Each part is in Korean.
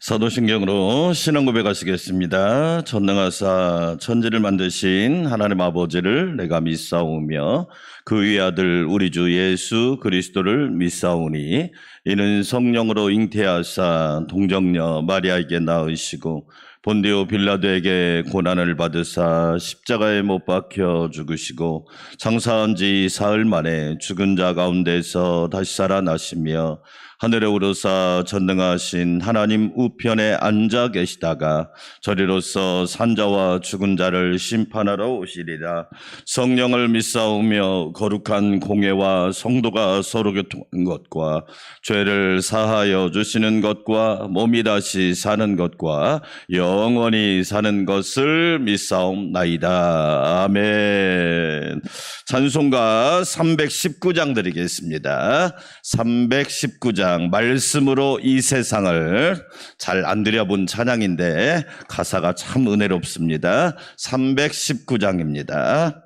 사도신경으로 신앙 고백하시겠습니다. 전능하사 천지를 만드신 하나님 아버지를 내가 믿사오며 그 위의 아들 우리 주 예수 그리스도를 믿사오니 이는 성령으로 잉태하사 동정녀 마리아에게 낳으시고 본디오 빌라도에게 고난을 받으사 십자가에 못 박혀 죽으시고 장사한 지 사흘 만에 죽은 자 가운데서 다시 살아나시며 하늘에 오르사 전능하신 하나님 우편에 앉아 계시다가 저리로서 산자와 죽은 자를 심판하러 오시리라. 성령을 믿사오며 거룩한 공회와 성도가 서로 교통하는 것과 죄를 사하여 주시는 것과 몸이 다시 사는 것과 영원히 사는 것을 믿사옵나이다. 아멘. 찬송가 319장 드리겠습니다. 319장 말씀으로 이 세상을 잘 안 들여본 찬양인데 가사가 참 은혜롭습니다. 319장입니다.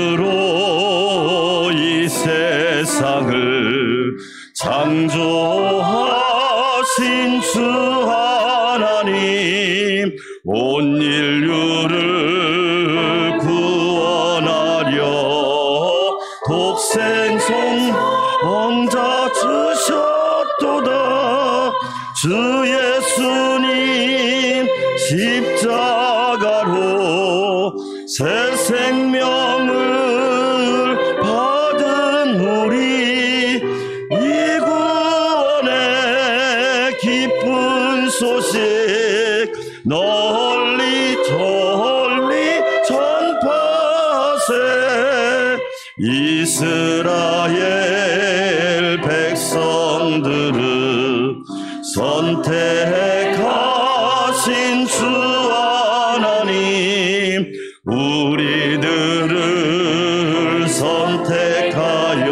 말씀으로 이 세상을 창조하신 주 하나님 온 인류를 구원하려 독생성 왕자 주셨도다. 주 예수님 십자가로 새 생명을 받은 우리 이 구원의 기쁜 소식 널리 전파세. 이스라엘 백성들을 선택하신 주 하나님 우리들을 선택하여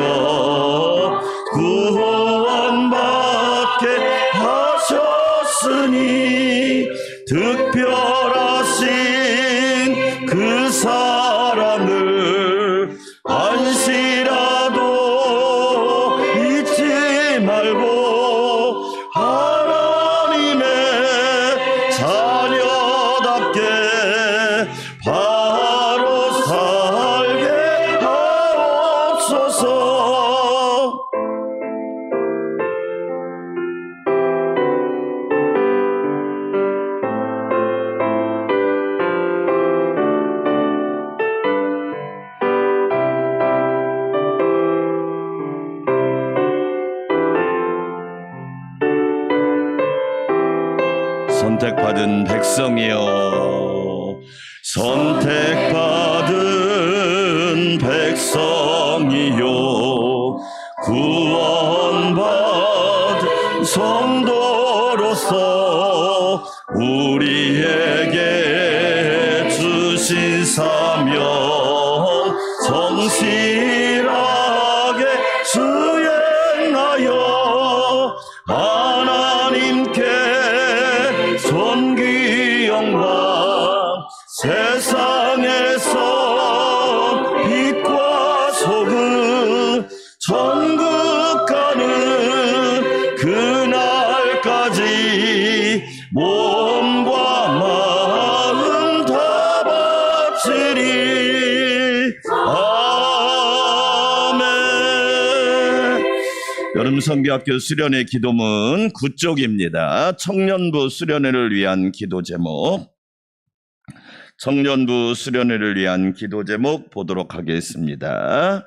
구원받게 하셨으니 특별하신 그 사랑을 한시라도 잊지 말고 하나님의 자녀답게 바로 살게 하옵소서. 선택받은 백성이여, 선택받은 백성이요, 구원받은 성도로서 우리에게 주신 사명 성실하게 수행하여 하나님께 존귀 영광 세상에서 빛과 소금 천국 가는 그날까지 몸과 마음 다 바치리. 아멘. 여름 성교학교 수련회 기도문 9쪽입니다. 청년부 수련회를 위한 기도 제목, 청년부 수련회를 위한 기도 제목 보도록 하겠습니다.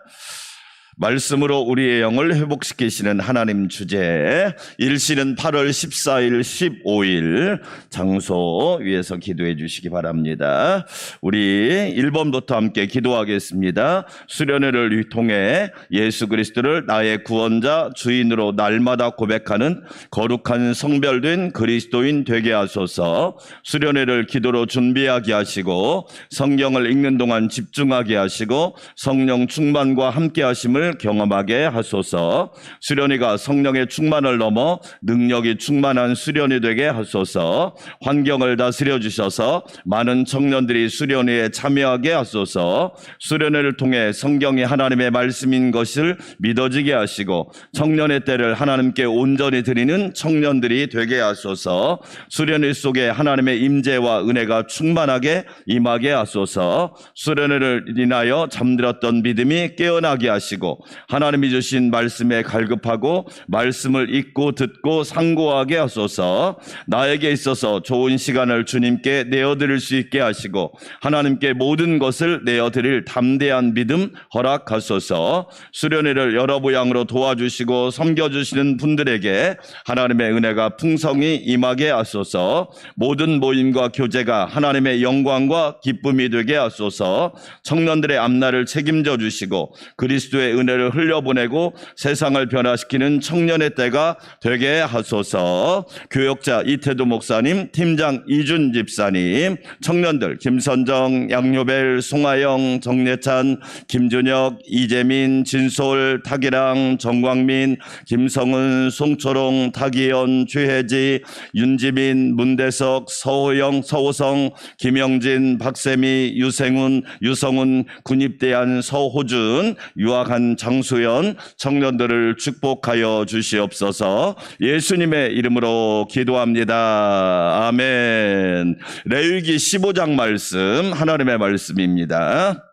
말씀으로 우리의 영을 회복시키시는 하나님 주제, 일시는 8월 14일, 15일 장소 위에서 기도해 주시기 바랍니다. 우리 1번부터 함께 기도하겠습니다. 수련회를 통해 예수 그리스도를 나의 구원자, 주인으로 날마다 고백하는 거룩한 성별된 그리스도인 되게 하소서. 수련회를 기도로 준비하게 하시고 성경을 읽는 동안 집중하게 하시고 성령 충만과 함께 하심을 경험하게 하소서. 수련회가 성령의 충만을 넘어 능력이 충만한 수련회 되게 하소서. 환경을 다스려 주셔서 많은 청년들이 수련회에 참여하게 하소서. 수련회를 통해 성경이 하나님의 말씀인 것을 믿어지게 하시고 청년의 때를 하나님께 온전히 드리는 청년들이 되게 하소서. 수련회 속에 하나님의 임재와 은혜가 충만하게 임하게 하소서. 수련회를 인하여 잠들었던 믿음이 깨어나게 하시고 하나님이 주신 말씀에 갈급하고 말씀을 읽고 듣고 상고하게 하소서. 나에게 있어서 좋은 시간을 주님께 내어드릴 수 있게 하시고 하나님께 모든 것을 내어드릴 담대한 믿음 허락하소서. 수련회를 여러 모양으로 도와주시고 섬겨주시는 분들에게 하나님의 은혜가 풍성히 임하게 하소서. 모든 모임과 교제가 하나님의 영광과 기쁨이 되게 하소서. 청년들의 앞날을 책임져 주시고 그리스도의 은혜를 흘려보내고 세상을 변화시키는 청년의 때가 되게 하소서. 교역자 이태도 목사님, 팀장 이준 집사님, 청년들 김선정, 양요벨, 송하영, 정예찬, 김준혁, 이재민, 진솔, 타기랑, 정광민, 김성은, 송초롱, 타기현, 최혜지, 윤지민, 문대석, 서호영, 서호성, 김영진, 박세미, 유생훈, 유성훈, 군입대한 서호준, 유학한 장수연 청년들을 축복하여 주시옵소서. 예수님의 이름으로 기도합니다. 아멘. 레위기 15장 말씀, 하나님의 말씀입니다.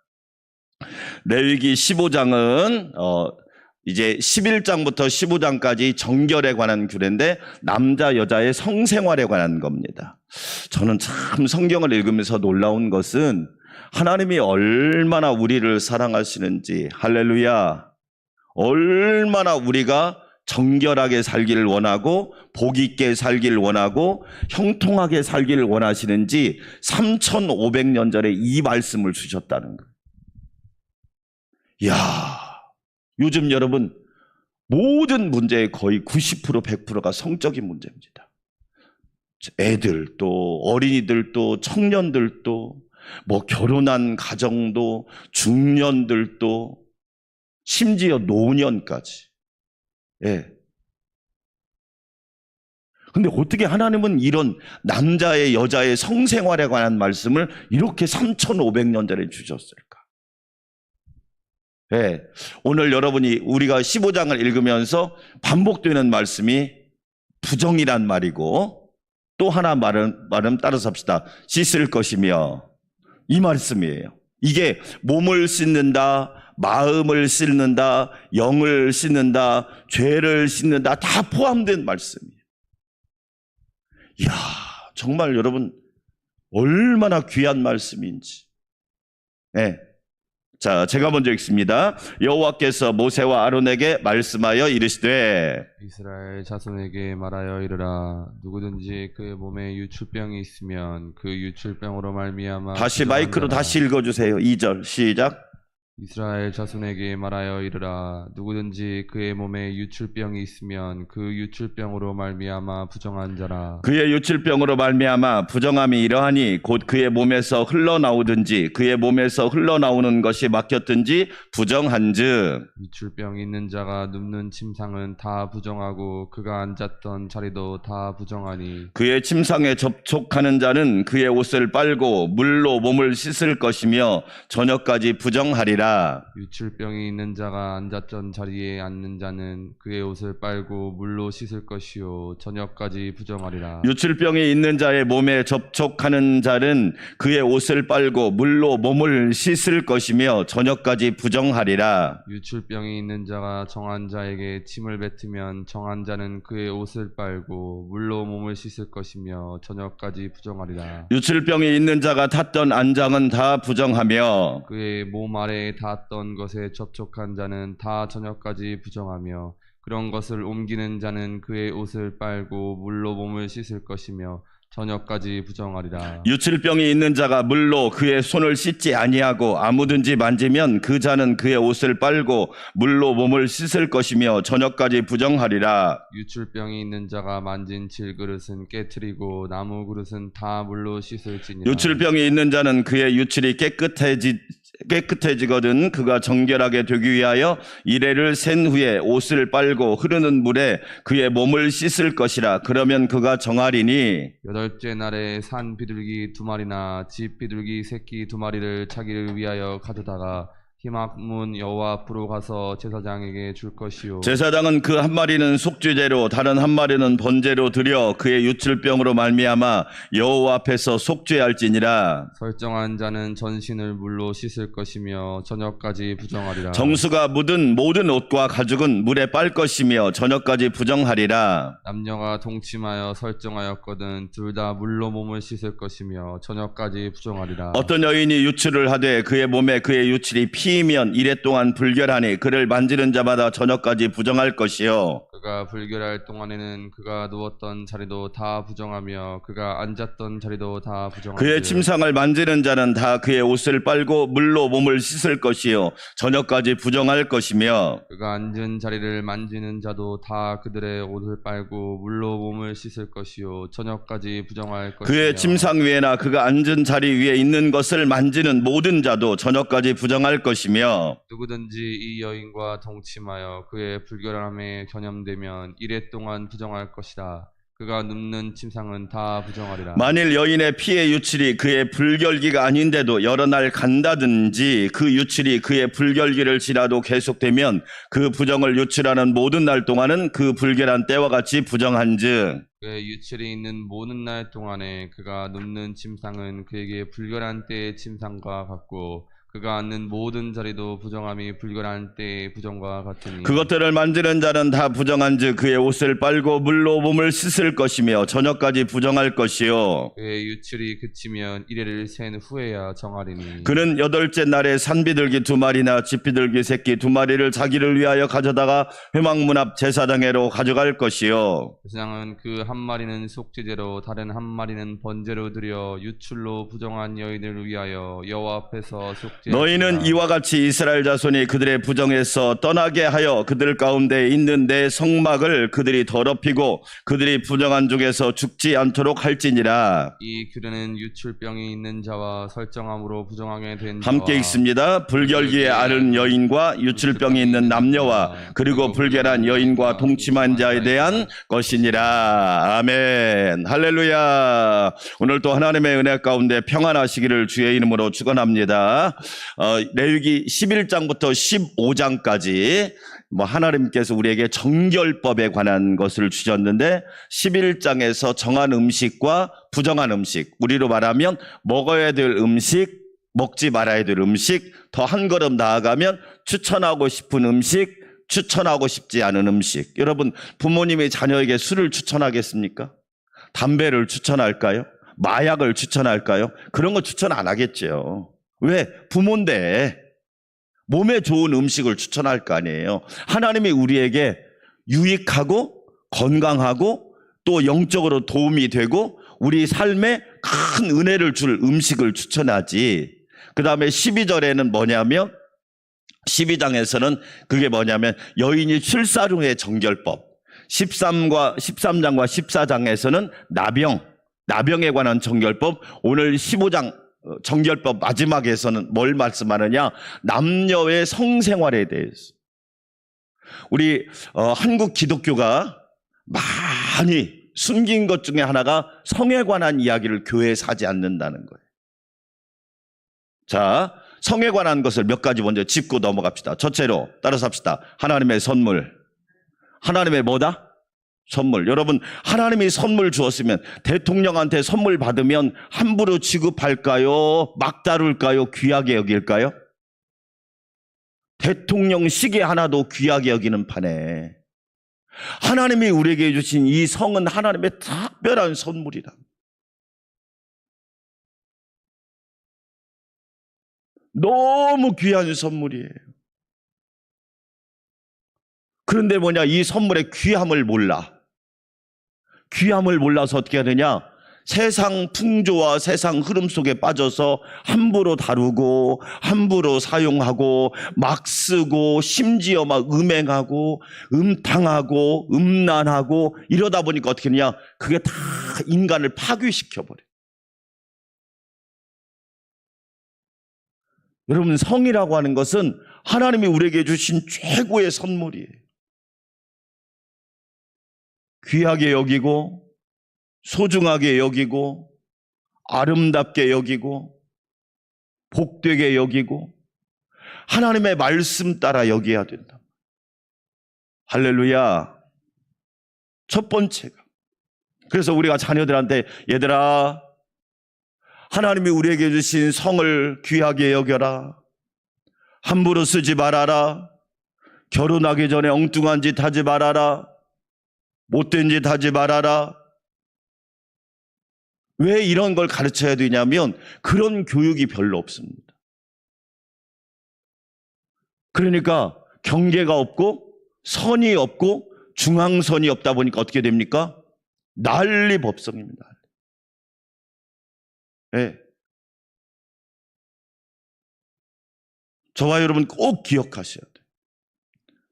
레위기 15장은 이제 11장부터 15장까지 정결에 관한 규례인데 남자 여자의 성생활에 관한 겁니다. 저는 참 성경을 읽으면서 놀라운 것은 하나님이 얼마나 우리를 사랑하시는지, 할렐루야, 얼마나 우리가 정결하게 살기를 원하고 복 있게 살기를 원하고 형통하게 살기를 원하시는지 3500년 전에 이 말씀을 주셨다는 거예요. 이야, 요즘 여러분 모든 문제의 거의 90% 100%가 성적인 문제입니다. 애들도 어린이들도 청년들도 뭐 결혼한 가정도 중년들도 심지어 노년까지. 예. 근데 어떻게 하나님은 이런 남자의 여자의 성생활에 관한 말씀을 이렇게 3500년 전에 주셨을까? 예. 오늘 여러분이 우리가 15장을 읽으면서 반복되는 말씀이 부정이란 말이고 또 하나 말은 따라서 합시다. 씻을 것이며 이 말씀이에요. 이게 몸을 씻는다, 마음을 씻는다, 영을 씻는다, 죄를 씻는다 다 포함된 말씀이에요. 이야, 정말 여러분 얼마나 귀한 말씀인지. 네. 자, 제가 먼저 읽습니다. 여호와께서 모세와 아론에게 말씀하여 이르시되 이스라엘 자손에게 말하여 이르라. 누구든지 그의 몸에 유출병이 있으면 그 유출병으로 말미암아 다시 마이크로 다시 읽어주세요. 2절 시작. 이스라엘 자손에게 말하여 이르라. 누구든지 그의 몸에 유출병이 있으면 그 유출병으로 말미암아 부정한 자라. 그의 유출병으로 말미암아 부정함이 이러하니 곧 그의 몸에서 흘러나오든지 그의 몸에서 흘러나오는 것이 막혔든지 부정한즉 유출병 있는 자가 눕는 침상은 다 부정하고 그가 앉았던 자리도 다 부정하니 그의 침상에 접촉하는 자는 그의 옷을 빨고 물로 몸을 씻을 것이며 저녁까지 부정하리라. 유출병이 있는 자가 앉았던 자리에 앉는 자는 그의 옷을 빨고 물로 씻을 것이요 저녁까지 부정하리라. 유출병이 있는 자의 몸에 접촉하는 자는 그의 옷을 빨고 물로 몸을 씻을 것이며 저녁까지 부정하리라. 유출병이 있는 자가 정한 자에게 침을 뱉으면 정한 자는 그의 옷을 빨고 물로 몸을 씻을 것이며 저녁까지 부정하리라. 유출병이 있는 자가 탔던 안장은 다 부정하며 그의 몸 아래에 위에 닿았던 것에 접촉한 자는 다 저녁까지 부정하며 그런 것을 옮기는 자는 그의 옷을 빨고 물로 몸을 씻을 것이며 저녁까지 부정하리라. 유칠병이 있는 자가 물로 그의 손을 씻지 아니하고 아무든지 만지면 그 자는 그의 옷을 빨고 물로 몸을 씻을 것이며 저녁까지 부정하리라. 유출병이 있는 자가 만진 질그릇은 깨트리고 나무 그릇은 다 물로 씻을지니라. 유칠병이 있는 자는 그의 유칠이 깨끗해지거든 그가 정결하게 되기 위하여 이레를 센 후에 옷을 빨고 흐르는 물에 그의 몸을 씻을 것이라. 그러면 그가 정하리니 여덟째 날에 산 비둘기 2마리나 집 비둘기 새끼 2마리를 자기를 위하여 가져다가 희막문 여호와 앞으로 가서 제사장에게 줄 것이요. 제사장은 그 한 마리는 속죄제로 다른 한 마리는 번제로 드려 그의 유출병으로 말미암아 여호와 앞에서 속죄할지니라. 설정한 자는 전신을 물로 씻을 것이며 저녁까지 부정하리라. 정수가 묻은 모든 옷과 가죽은 물에 빨 것이며 저녁까지 부정하리라. 남녀가 동침하여 설정하였거든 둘 다 물로 몸을 씻을 것이며 저녁까지 부정하리라. 어떤 여인이 유출을 하되 그의 몸에 그의 유출이 피이면 이래 동안 불결하니 그를 만지는 자마다 저녁까지 부정할 것이요. 그가 불결할 동안에는 그가 누웠던 자리도 다 부정하며 그가 앉았던 자리도 다 부정하며 그의 침상을 만지는 자는 다 그의 옷을 빨고 물로 몸을 씻을 것이요 저녁까지 부정할 것이며 그가 앉은 자리를 만지는 자도 다 그들의 옷을 빨고 물로 몸을 씻을 것이요 저녁까지 부정할 것이며 그의 침상 위에나 그가 앉은 자리 위에 있는 것을 만지는 모든 자도 저녁까지 부정할 것이며 누구든지 이 여인과 동침하여 그의 불결함에 전염되면 이래 동안 부정할 것이라. 그가 눕는 침상은 다 부정하리라. 만일 여인의 피의 유출이 그의 불결기가 아닌데도 여러 날 간다든지 그 유출이 그의 불결기를 지나도 계속되면 그 부정을 유출하는 모든 날 동안은 그 불결한 때와 같이 부정한즉 그의 유출이 있는 모든 날 동안에 그가 눕는 침상은 그에게 불결한 때의 침상과 같고 그가 앉는 모든 자리도 부정함이 불결한 때의 부정과 같으니 그것들을 만지는 자는 다 부정한즉 그의 옷을 빨고 물로 몸을 씻을 것이며 저녁까지 부정할 것이요 그의 유출이 그치면 이래를 센 후에야 정하리니 그는 여덟째 날에 산비둘기 2마리나 집비둘기 새끼 2마리를 자기를 위하여 가져다가 회막문 앞 제사장에로 가져갈 것이요 제사장은 그 한 마리는 속죄제로 다른 한 마리는 번제로 드려 유출로 부정한 여인을 위하여 여호와 앞에서 속죄 너희는 이와 같이 이스라엘 자손이 그들의 부정에서 떠나게 하여 그들 가운데 있는 내 성막을 그들이 더럽히고 그들이 부정한 중에서 죽지 않도록 할지니라. 이 규례는 유출병이 있는 자와 설정함으로 부정하게 된 함께 자와 읽습니다. 불결기에 앓은 여인과 유출병이 있는 남녀와 그리고 불결한 여인과 동침한 자에 대한 것이니라. 아멘. 할렐루야. 오늘 또 하나님의 은혜 가운데 평안하시기를 주의 이름으로 축원합니다. 레위기 11장부터 15장까지 하나님께서 우리에게 정결법에 관한 것을 주셨는데 11장에서 정한 음식과 부정한 음식, 우리로 말하면 먹어야 될 음식, 먹지 말아야 될 음식, 더 한 걸음 나아가면 추천하고 싶은 음식, 추천하고 싶지 않은 음식. 여러분, 부모님이 자녀에게 술을 추천하겠습니까? 담배를 추천할까요? 마약을 추천할까요? 그런 거 추천 안 하겠죠. 왜? 부모인데 몸에 좋은 음식을 추천할 거 아니에요. 하나님이 우리에게 유익하고 건강하고 또 영적으로 도움이 되고 우리 삶에 큰 은혜를 줄 음식을 추천하지. 그 다음에 12절에는 뭐냐면 12장에서는 그게 뭐냐면 여인이 출사중의 정결법, 13장과 14장에서는 나병에 관한 정결법, 오늘 15장 정결법 마지막에서는 뭘 말씀하느냐? 남녀의 성생활에 대해서. 우리 한국 기독교가 많이 숨긴 것 중에 하나가 성에 관한 이야기를 교회에서 하지 않는다는 거예요. 자, 성에 관한 것을 몇 가지 먼저 짚고 넘어갑시다. 첫째로 따라서 합시다. 하나님의 선물. 하나님의 뭐다? 선물. 여러분, 하나님이 선물 주었으면 대통령한테 선물 받으면 함부로 취급할까요? 막 다룰까요? 귀하게 여길까요? 대통령 시계 하나도 귀하게 여기는 판에 하나님이 우리에게 주신 이 성은 하나님의 특별한 선물이다. 너무 귀한 선물이에요. 그런데 뭐냐, 이 선물의 귀함을 몰라. 귀함을 몰라서 어떻게 하느냐, 세상 풍조와 세상 흐름 속에 빠져서 함부로 다루고 함부로 사용하고 막 쓰고 심지어 막 음행하고 음탕하고 음란하고 이러다 보니까 어떻게 하느냐, 그게 다 인간을 파괴시켜버려요. 여러분, 성이라고 하는 것은 하나님이 우리에게 주신 최고의 선물이에요. 귀하게 여기고 소중하게 여기고 아름답게 여기고 복되게 여기고 하나님의 말씀 따라 여겨야 된다. 할렐루야. 첫 번째가, 그래서 우리가 자녀들한테, 얘들아, 하나님이 우리에게 주신 성을 귀하게 여겨라. 함부로 쓰지 말아라. 결혼하기 전에 엉뚱한 짓 하지 말아라. 못된 짓 하지 말아라. 왜 이런 걸 가르쳐야 되냐면 그런 교육이 별로 없습니다. 그러니까 경계가 없고 선이 없고 중앙선이 없다 보니까 어떻게 됩니까? 난리법석입니다. 네. 저와 여러분 꼭 기억하셔야 돼요.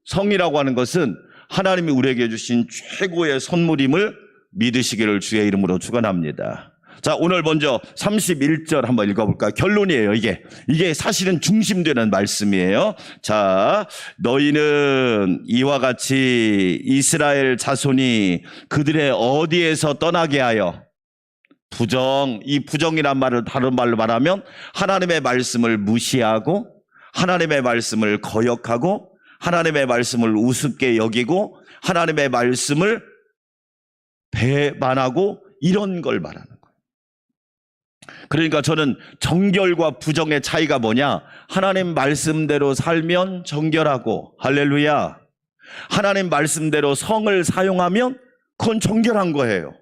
성이라고 하는 것은 하나님이 우리에게 주신 최고의 선물임을 믿으시기를 주의 이름으로 축원합니다. 자, 오늘 먼저 31절 한번 읽어볼까요? 결론이에요. 이게 사실은 중심되는 말씀이에요. 자, 너희는 이와 같이 이스라엘 자손이 그들의 어디에서 떠나게 하여, 이 부정이란 말을 다른 말로 말하면 하나님의 말씀을 무시하고 하나님의 말씀을 거역하고 하나님의 말씀을 우습게 여기고 하나님의 말씀을 배반하고 이런 걸 말하는 거예요. 그러니까 저는 정결과 부정의 차이가 뭐냐? 하나님 말씀대로 살면 정결하고, 할렐루야, 하나님 말씀대로 성을 사용하면 그건 정결한 거예요.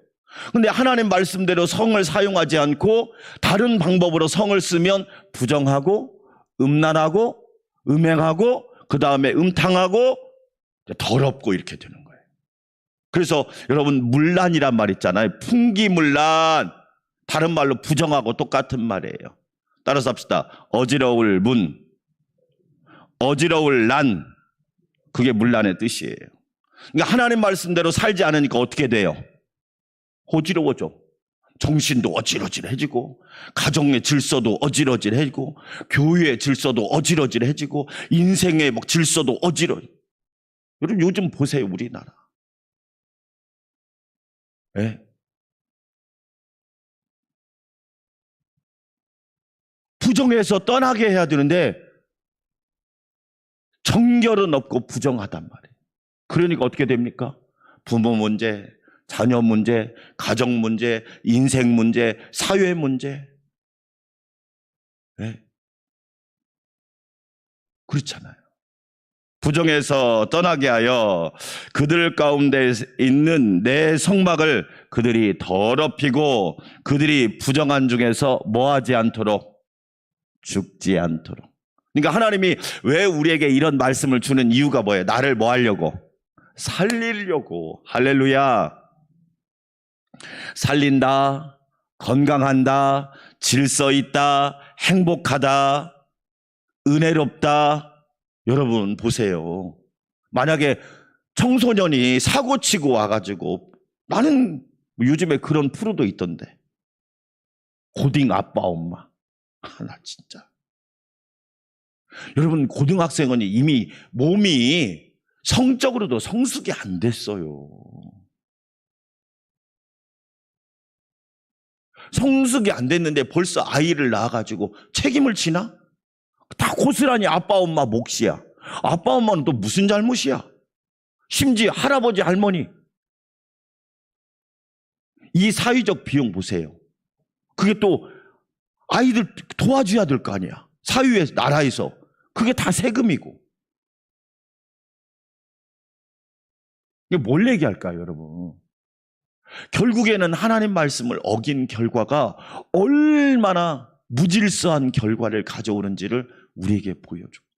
근데 하나님 말씀대로 성을 사용하지 않고 다른 방법으로 성을 쓰면 부정하고 음란하고 음행하고 그 다음에 음탕하고 더럽고 이렇게 되는 거예요. 그래서 여러분, 문란이란 말 있잖아요. 풍기문란, 다른 말로 부정하고 똑같은 말이에요. 따라서 합시다. 어지러울 문, 어지러울 난, 그게 문란의 뜻이에요. 그러니까 하나님 말씀대로 살지 않으니까 어떻게 돼요? 어지러워져. 정신도 어지러질해지고 가정의 질서도 어지러질해지고 교회의 질서도 어지러질해지고 인생의 막 질서도 여러분, 요즘 보세요, 우리나라. 네. 부정해서 떠나게 해야 되는데 정결은 없고 부정하단 말이에요. 그러니까 어떻게 됩니까? 부모 문제, 자녀 문제, 가정 문제, 인생 문제, 사회 문제. 네. 그렇잖아요. 부정해서 떠나게 하여 그들 가운데 있는 내 성막을 그들이 더럽히고 그들이 부정한 중에서 뭐하지 않도록, 죽지 않도록. 그러니까 하나님이 왜 우리에게 이런 말씀을 주는 이유가 뭐예요? 나를 뭐 하려고? 살리려고. 할렐루야. 살린다, 건강한다, 질서 있다, 행복하다, 은혜롭다. 여러분 보세요. 만약에 청소년이 사고치고 와가지고, 나는 요즘에 그런 프로도 있던데, 고딩 아빠 엄마. 나 진짜. 여러분, 고등학생은 이미 몸이 성적으로도 성숙이 안 됐어요. 성숙이 안 됐는데 벌써 아이를 낳아가지고 책임을 지나? 다 고스란히 아빠 엄마 몫이야. 아빠 엄마는 또 무슨 잘못이야? 심지어 할아버지 할머니, 이 사회적 비용 보세요. 그게 또 아이들 도와줘야 될 거 아니야. 사회에서, 나라에서. 그게 다 세금이고. 이게 뭘 얘기할까요, 여러분? 결국에는 하나님 말씀을 어긴 결과가 얼마나 무질서한 결과를 가져오는지를 우리에게 보여줍니다.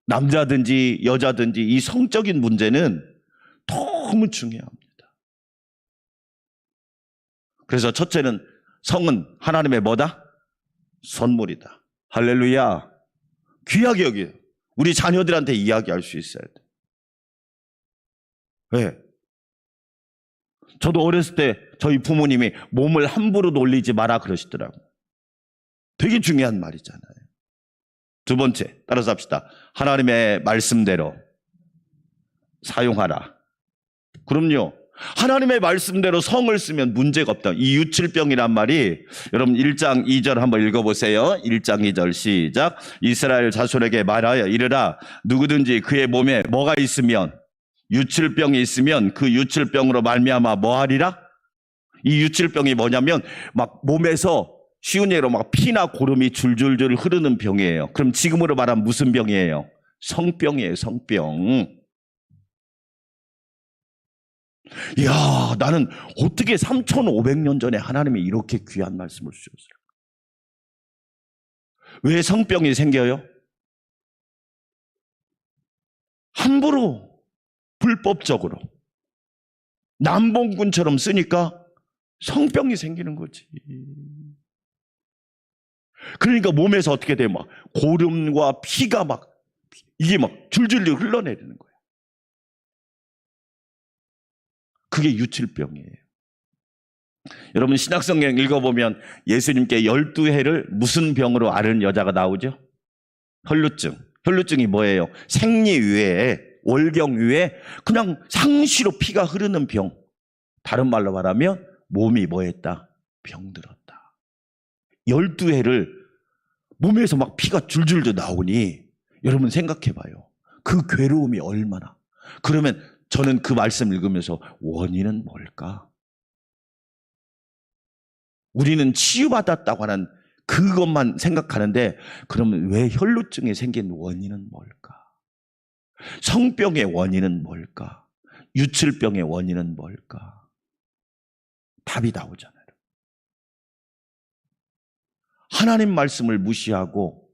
남자든지 여자든지 이 성적인 문제는 너무 중요합니다. 그래서 첫째는 성은 하나님의 뭐다? 선물이다. 할렐루야. 귀하게 여기요. 우리 자녀들한테 이야기할 수 있어야 돼. 왜? 저도 어렸을 때 저희 부모님이 몸을 함부로 놀리지 마라 그러시더라고요. 되게 중요한 말이잖아요. 두 번째, 따라서 합시다. 하나님의 말씀대로 사용하라. 그럼요. 하나님의 말씀대로 성을 쓰면 문제가 없다. 이 유칠병이란 말이 여러분 1장 2절 한번 읽어보세요. 1장 2절 시작. 이스라엘 자손에게 말하여 이르라. 누구든지 그의 몸에 뭐가 있으면, 유칠병이 있으면 그 유칠병으로 말미암아 뭐하리라? 이 유칠병이 뭐냐면 막 몸에서 쉬운 예로 막 피나 고름이 줄줄줄 흐르는 병이에요. 그럼 지금으로 말하면 무슨 병이에요? 성병이에요. 성병. 이야, 나는 어떻게 3,500년 전에 하나님이 이렇게 귀한 말씀을 주셨어요? 왜 성병이 생겨요? 함부로 불법적으로 남봉꾼처럼 쓰니까 성병이 생기는 거지. 그러니까 몸에서 어떻게 돼? 막 고름과 피가 막 이게 막 줄줄 흘러내리는 거예요. 그게 유칠병이에요. 여러분 신약성경 읽어보면 예수님께 12해를 무슨 병으로 앓은 여자가 나오죠? 혈루증. 혈루증이 뭐예요? 생리 위에, 월경 위에 그냥 상시로 피가 흐르는 병. 다른 말로 말하면 몸이 뭐했다? 병들었다. 12해를 몸에서 막 피가 줄줄줄 나오니 여러분 생각해봐요. 그 괴로움이 얼마나. 그러면 저는 그 말씀 읽으면서 원인은 뭘까? 우리는 치유받았다고 하는 그것만 생각하는데 그러면 왜 혈루증이 생긴 원인은 뭘까? 성병의 원인은 뭘까? 유칠병의 원인은 뭘까? 답이 나오잖아요. 하나님 말씀을 무시하고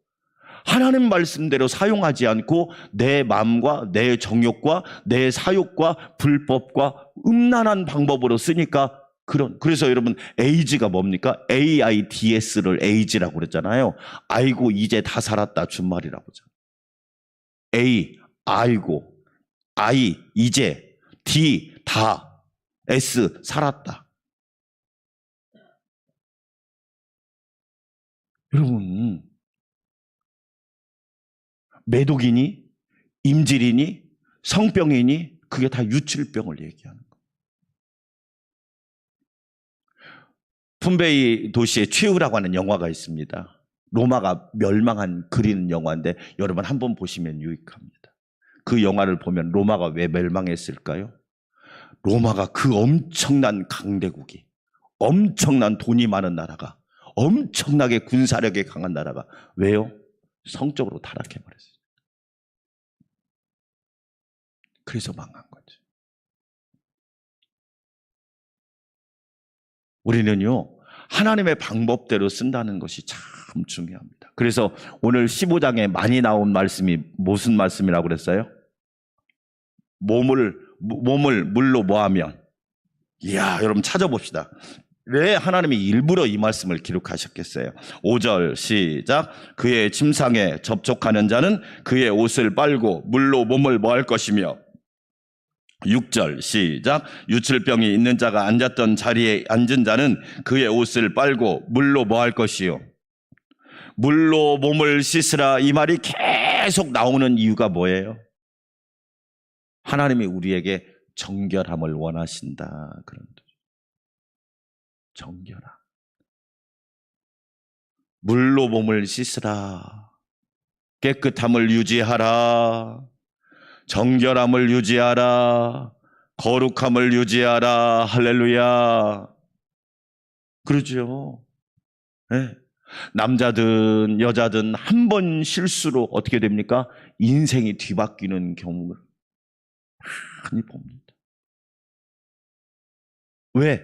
하나님 말씀대로 사용하지 않고 내 마음과 내 정욕과 내 사욕과 불법과 음란한 방법으로 쓰니까 그래서 여러분 AIDS가 뭡니까? AIDS를 AIDS라고 그랬잖아요. 아이고 이제 다 살았다 준말이라고 하잖아요. A 아이고 I 이제 D 다 S 살았다. 여러분 매독이니 임질이니 성병이니 그게 다 유칠병을 얘기하는 거예요. 폼베이 도시의 최후라고 하는 영화가 있습니다. 로마가 멸망한 그리는 영화인데 여러분 한번 보시면 유익합니다. 그 영화를 보면 로마가 왜 멸망했을까요? 로마가 그 엄청난 강대국이, 엄청난 돈이 많은 나라가, 엄청나게 군사력이 강한 나라가 왜요? 성적으로 타락해버렸어요. 그래서 망한 거죠. 우리는요, 하나님의 방법대로 쓴다는 것이 참 중요합니다. 그래서 오늘 15장에 많이 나온 말씀이 무슨 말씀이라고 그랬어요? 몸을 물로 뭐하면? 이야, 여러분 찾아봅시다. 왜 하나님이 일부러 이 말씀을 기록하셨겠어요? 5절 시작. 그의 침상에 접촉하는 자는 그의 옷을 빨고 물로 몸을 뭐할 것이며 6절 시작. 유칠병이 있는 자가 앉았던 자리에 앉은 자는 그의 옷을 빨고 물로 뭐할 것이요? 물로 몸을 씻으라. 이 말이 계속 나오는 이유가 뭐예요? 하나님이 우리에게 정결함을 원하신다. 그런 뜻. 정결함. 물로 몸을 씻으라. 깨끗함을 유지하라. 정결함을 유지하라. 거룩함을 유지하라. 할렐루야. 그러죠. 네. 남자든 여자든 한 번 실수로 어떻게 됩니까? 인생이 뒤바뀌는 경우를 많이 봅니다. 왜?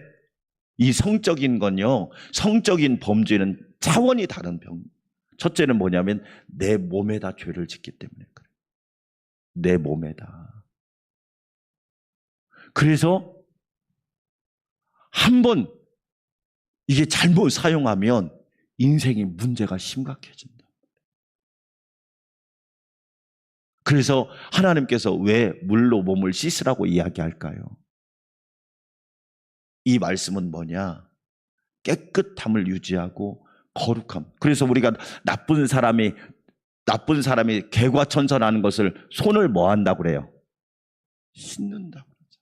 이 성적인 건요, 성적인 범죄는 차원이 다른 병. 첫째는 뭐냐면 내 몸에다 죄를 짓기 때문에 그래요. 내 몸에다. 그래서 한번 이게 잘못 사용하면 인생의 문제가 심각해진다. 그래서 하나님께서 왜 물로 몸을 씻으라고 이야기할까요? 이 말씀은 뭐냐? 깨끗함을 유지하고 거룩함. 그래서 우리가 나쁜 사람이 개과천선하는 것을 손을 뭐 한다고 그래요? 씻는다고 그러죠.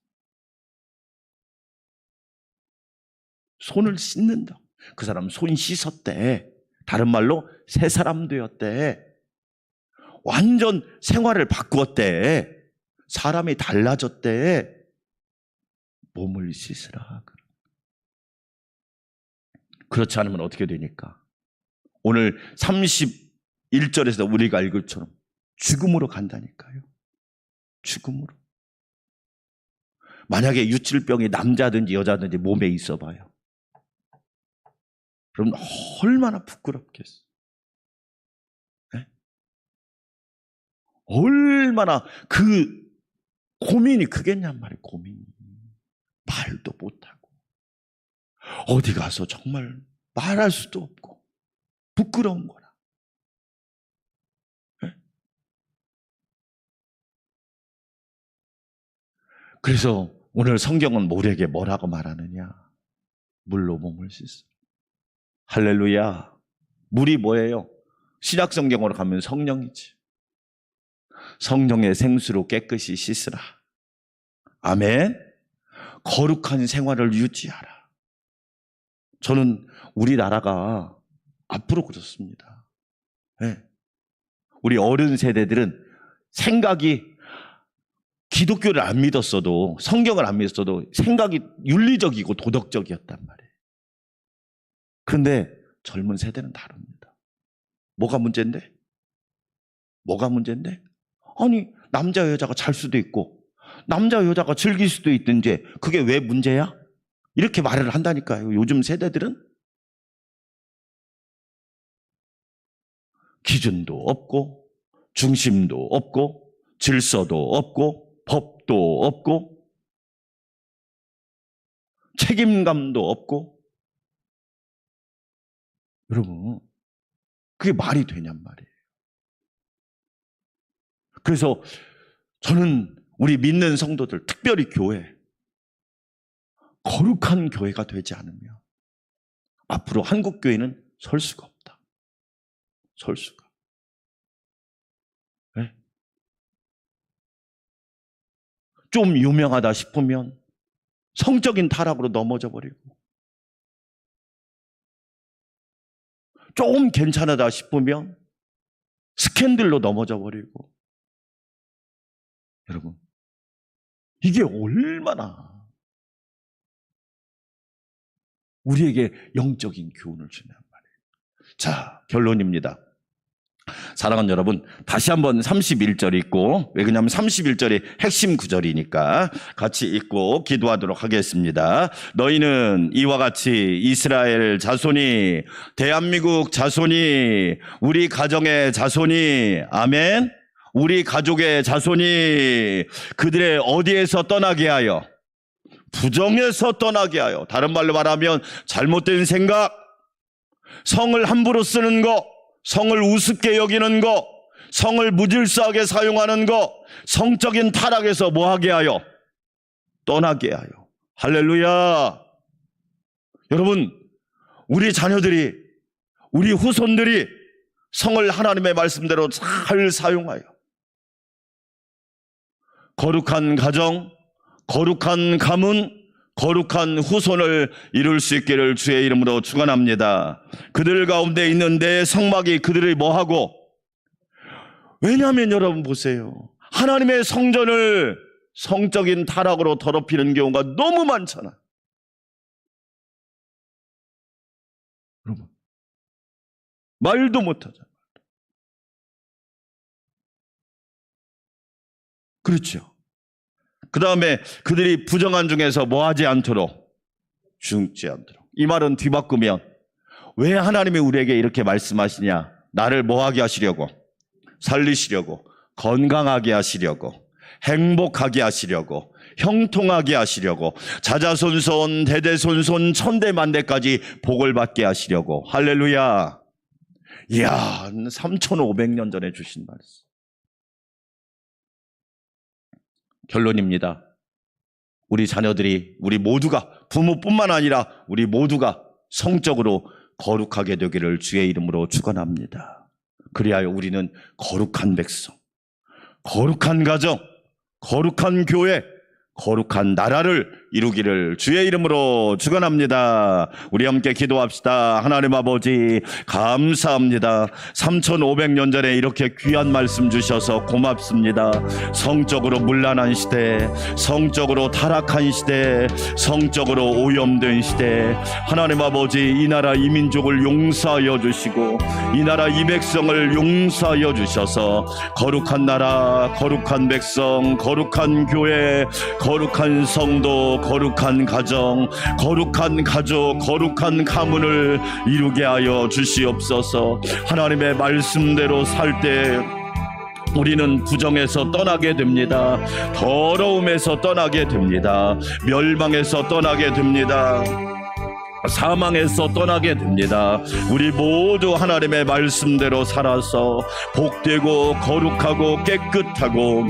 손을 씻는다. 그 사람 손 씻었대. 다른 말로 새 사람 되었대. 완전 생활을 바꾸었대. 사람이 달라졌대. 몸을 씻으라. 그렇지 않으면 어떻게 되니까? 오늘 31절에서 우리가 읽을 것처럼 죽음으로 간다니까요. 죽음으로. 만약에 유칠병이 남자든지 여자든지 몸에 있어 봐요. 그럼 얼마나 부끄럽겠어. 네? 얼마나 그 고민이 크겠냔 말이에요. 고민이. 말도 못하고 어디 가서 정말 말할 수도 없고 부끄러운 거라. 네? 그래서 오늘 성경은 우리에게 뭐라고 말하느냐? 물로 몸을 씻어. 할렐루야. 물이 뭐예요? 신약 성경으로 가면 성령이지. 성령의 생수로 깨끗이 씻으라. 아멘. 거룩한 생활을 유지하라. 저는 우리나라가 앞으로 그렇습니다. 네. 우리 어른 세대들은 생각이 기독교를 안 믿었어도 성경을 안 믿었어도 생각이 윤리적이고 도덕적이었단 말이에요. 그런데 젊은 세대는 다릅니다. 뭐가 문제인데? 뭐가 문제인데? 아니 남자 여자가 잘 수도 있고 남자 여자가 즐길 수도 있든지 그게 왜 문제야? 이렇게 말을 한다니까요. 요즘 세대들은 기준도 없고 중심도 없고 질서도 없고 법도 없고 책임감도 없고. 여러분 그게 말이 되냔 말이에요. 그래서 저는 우리 믿는 성도들 특별히 교회 거룩한 교회가 되지 않으면 앞으로 한국 교회는 설 수가 없다. 설 수가. 네? 좀 유명하다 싶으면 성적인 타락으로 넘어져 버리고 좀 괜찮하다 싶으면 스캔들로 넘어져 버리고. 여러분 이게 얼마나 우리에게 영적인 교훈을 주냐 말이에요. 자, 결론입니다. 사랑하는 여러분, 다시 한번 31절 읽고, 왜 그러냐면 31절이 핵심 구절이니까 같이 읽고 기도하도록 하겠습니다. 너희는 이와 같이 이스라엘 자손이, 대한민국 자손이, 우리 가정의 자손이, 아멘, 우리 가족의 자손이 그들의 어디에서 떠나게 하여? 부정에서 떠나게 하여. 다른 말로 말하면 잘못된 생각, 성을 함부로 쓰는 거, 성을 우습게 여기는 거, 성을 무질서하게 사용하는 거, 성적인 타락에서 뭐하게 하여? 떠나게 하여. 할렐루야. 여러분 우리 자녀들이, 우리 후손들이 성을 하나님의 말씀대로 잘 사용하여 거룩한 가정, 거룩한 가문, 거룩한 후손을 이룰 수 있기를 주의 이름으로 축원합니다. 그들 가운데 있는 내 성막이 그들을 뭐하고? 왜냐하면 여러분 보세요. 하나님의 성전을 성적인 타락으로 더럽히는 경우가 너무 많잖아. 여러분 말도 못하잖아. 그렇죠. 그 다음에 그들이 부정한 중에서 뭐 하지 않도록? 죽지 않도록. 이 말은 뒤바꾸면 왜 하나님이 우리에게 이렇게 말씀하시냐? 나를 뭐하게 하시려고? 살리시려고, 건강하게 하시려고, 행복하게 하시려고, 형통하게 하시려고, 자자손손 대대손손 천대만대까지 복을 받게 하시려고. 할렐루야. 이야, 3,500년 전에 주신 말씀. 결론입니다. 우리 자녀들이, 우리 모두가, 부모뿐만 아니라 우리 모두가 성적으로 거룩하게 되기를 주의 이름으로 축원합니다. 그리하여 우리는 거룩한 백성, 거룩한 가정, 거룩한 교회, 거룩한 나라를 이루기를 주의 이름으로 축원합니다. 우리 함께 기도합시다. 하나님 아버지 감사합니다. 3,500년 전에 이렇게 귀한 말씀 주셔서 고맙습니다. 성적으로 문란한 시대, 성적으로 타락한 시대, 성적으로 오염된 시대, 하나님 아버지 이 나라 이 민족을 용서하여 주시고 이 나라 이 백성을 용서하여 주셔서 거룩한 나라, 거룩한 백성, 거룩한 교회, 거룩한 성도, 거룩한 가정, 거룩한 가족, 거룩한 가문을 이루게 하여 주시옵소서. 하나님의 말씀대로 살 때 우리는 부정에서 떠나게 됩니다. 더러움에서 떠나게 됩니다. 멸망에서 떠나게 됩니다. 사망에서 떠나게 됩니다. 우리 모두 하나님의 말씀대로 살아서 복되고 거룩하고 깨끗하고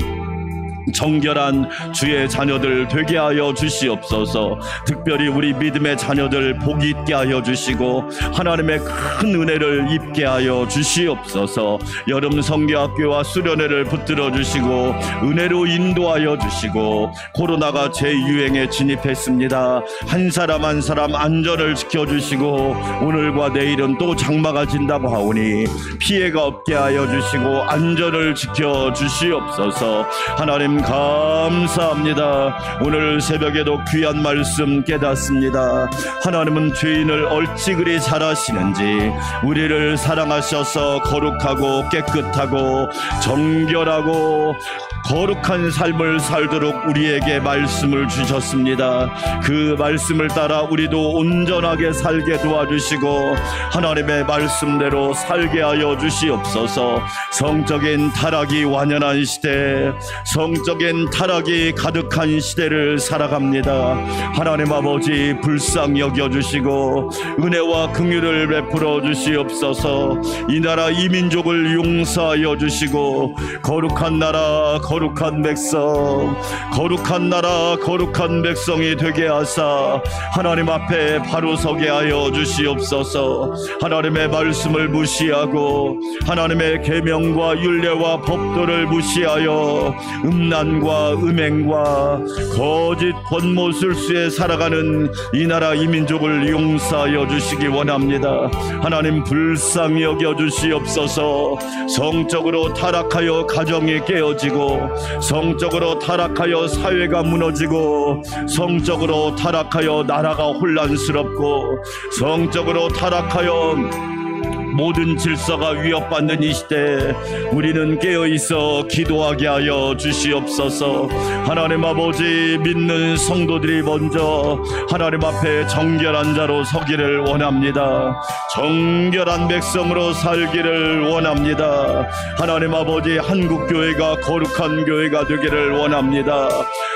정결한 주의 자녀들 되게 하여 주시옵소서. 특별히 우리 믿음의 자녀들 복 있게 하여 주시고 하나님의 큰 은혜를 입게 하여 주시옵소서. 여름 성교학교와 수련회를 붙들어 주시고 은혜로 인도하여 주시고 코로나가 재유행에 진입했습니다. 한 사람 한 사람 안전을 지켜주시고 오늘과 내일은 또 장마가 진다고 하오니 피해가 없게 하여 주시고 안전을 지켜주시옵소서. 하나님 감사합니다. 오늘 새벽에도 귀한 말씀 깨닫습니다. 하나님은 죄인을 어찌 그리 잘하시는지 우리를 사랑하셔서 거룩하고 깨끗하고 정결하고 거룩한 삶을 살도록 우리에게 말씀을 주셨습니다. 그 말씀을 따라 우리도 온전하게 살게 도와주시고 하나님의 말씀대로 살게 하여 주시옵소서. 성적인 타락이 완연한 시대, 성적인 타락이 가득한 시대를 살아갑니다. 하나님 아버지 불쌍히 여겨주시고 은혜와 긍휼을 베풀어 주시옵소서. 이 나라 이 민족을 용서하여 주시고 거룩한 나라 거룩한 백성, 거룩한 나라 거룩한 백성이 되게 하사 하나님 앞에 바로 서게 하여 주시옵소서. 하나님의 말씀을 무시하고 하나님의 계명과 율례와 법도를 무시하여 음란과 음행과 거짓 권모술수에 살아가는 이 나라 이 민족을 용서하여 주시기 원합니다. 하나님 불쌍히 여겨 주시옵소서. 성적으로 타락하여 가정이 깨어지고 성적으로 타락하여 사회가 무너지고 성적으로 타락하여 나라가 혼란스럽고 성적으로 타락하여 모든 질서가 위협받는 이 시대 우리는 깨어있어 기도하게 하여 주시옵소서. 하나님 아버지 믿는 성도들이 먼저 하나님 앞에 정결한 자로 서기를 원합니다. 정결한 백성으로 살기를 원합니다. 하나님 아버지 한국교회가 거룩한 교회가 되기를 원합니다.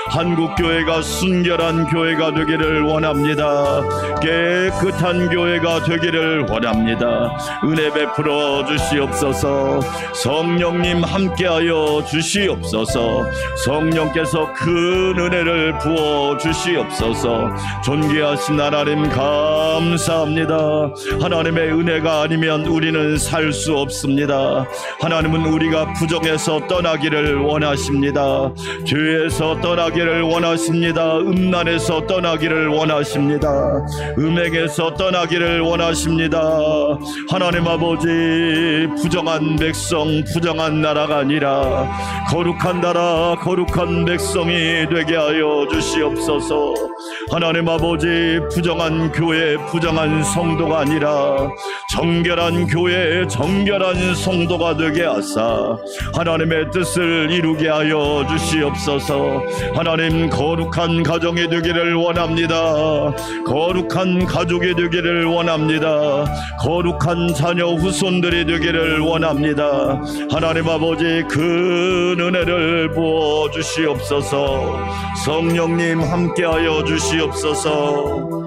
한국교회가 순결한 교회가 되기를 원합니다. 깨끗한 교회가 되기를 원합니다. 은혜 베풀어 주시옵소서. 성령님 함께하여 주시옵소서. 성령께서 큰 은혜를 부어 주시옵소서. 존귀하신 하나님 감사합니다. 하나님의 은혜가 아니면 우리는 살 수 없습니다. 하나님은 우리가 부정에서 떠나기를 원하십니다. 죄에서 떠나기를 원하십니다. 음란에서 떠나기를 원하십니다. 음행에서 떠나기를 원하십니다. 하나님 하나님 아버지, 부정한 백성, 부정한 나라가 아니라 거룩한 나라, 거룩한 백성이 되게 하여 주시옵소서. 하나님 아버지, 부정한 교회, 부정한 성도가 아니라 정결한 교회, 정결한 성도가 되게 하사 하나님의 뜻을 이루게 하여 주시옵소서. 하나님, 거룩한 가정이 되기를 원합니다. 거룩한 가족이 되기를 원합니다. 거룩한 자녀 후손들이 되기를 원합니다. 하나님 아버지, 그 은혜를 부어 주시옵소서. 성령님 함께하여 주시옵소서.